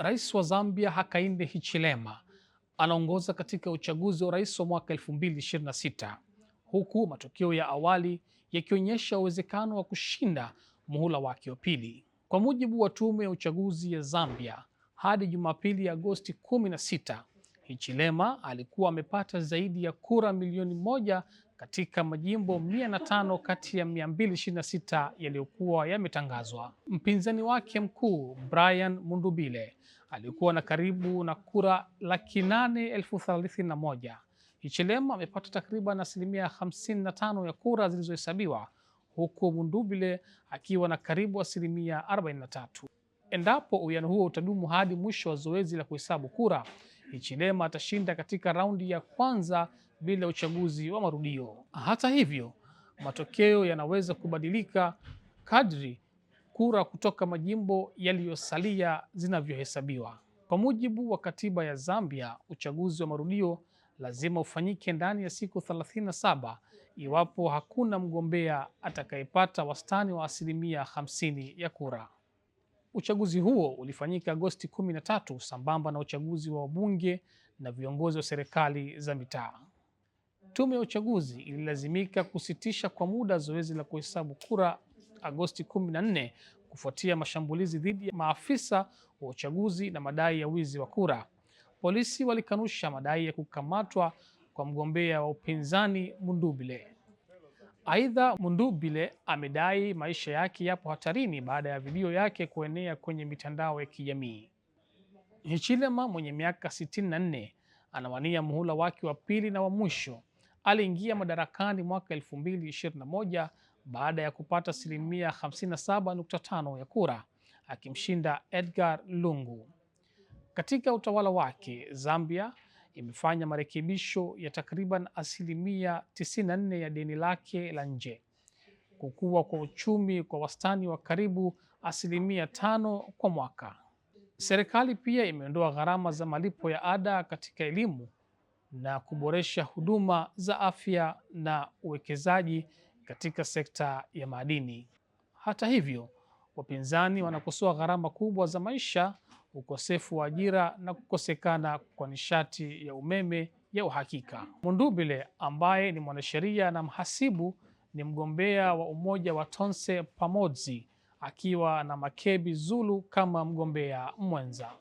Rais wa Zambia Hakainde Hichilema anaongoza katika uchaguzi wa rais wa mwaka 2026 huku matokeo ya awali yakionyesha uwezekano wa kushinda muhula wake wa pili. Kwa mujibu wa tume ya uchaguzi ya Zambia, hadi Jumapili ya Agosti 16, Hichilema alikuwa amepata zaidi ya kura milioni 1 katika majimbo 105 kati ya 226 yaliyokuwa yametangazwa. Mpinzani wake mkuu Brian Mundubile alikuwa na karibu na kura 831,031. Hichilema amepata takriban asilimia 55 ya kura zilizohesabiwa huku Mundubile akiwa na karibu asilimia 43. Endapo uwiano huo utadumu hadi mwisho wa zoezi la kuhesabu kura, Hichilema atashinda katika raundi ya kwanza bila uchaguzi wa marudio. Hata hivyo, matokeo yanaweza kubadilika kadri kura kutoka majimbo yaliyosalia zinavyohesabiwa. Kwa mujibu wa katiba ya Zambia, uchaguzi wa marudio lazima ufanyike ndani ya siku 37 iwapo hakuna mgombea atakayepata wastani wa asilimia 50 ya kura. Uchaguzi huo ulifanyika Agosti 13 sambamba na uchaguzi wa wabunge na viongozi wa serikali za mitaa. Tume ya uchaguzi ililazimika kusitisha kwa muda zoezi la kuhesabu kura Agosti 14 kufuatia mashambulizi dhidi ya maafisa wa uchaguzi na madai ya wizi wa kura. Polisi walikanusha madai ya kukamatwa kwa mgombea wa upinzani Mundubile. Aidha, Mundubile amedai maisha yake yapo hatarini baada ya video yake kuenea kwenye mitandao ya kijamii. Hichilema mwenye miaka 64 anawania muhula wake wa pili na wa mwisho. Aliingia madarakani mwaka 2021 baada ya kupata asilimia 57.5 ya kura, akimshinda Edgar Lungu. Katika utawala wake, Zambia imefanya marekebisho ya takriban asilimia 94 ya deni lake la nje, kukua kwa uchumi kwa wastani wa karibu asilimia 5 kwa mwaka. Serikali pia imeondoa gharama za malipo ya ada katika elimu na kuboresha huduma za afya na uwekezaji katika sekta ya madini. Hata hivyo, wapinzani wanakosoa gharama kubwa za maisha, ukosefu wa ajira na kukosekana kwa nishati ya umeme ya uhakika. Mundubile ambaye ni mwanasheria na mhasibu ni mgombea wa umoja wa Tonse Pamodzi akiwa na Makebi Zulu kama mgombea mwenza.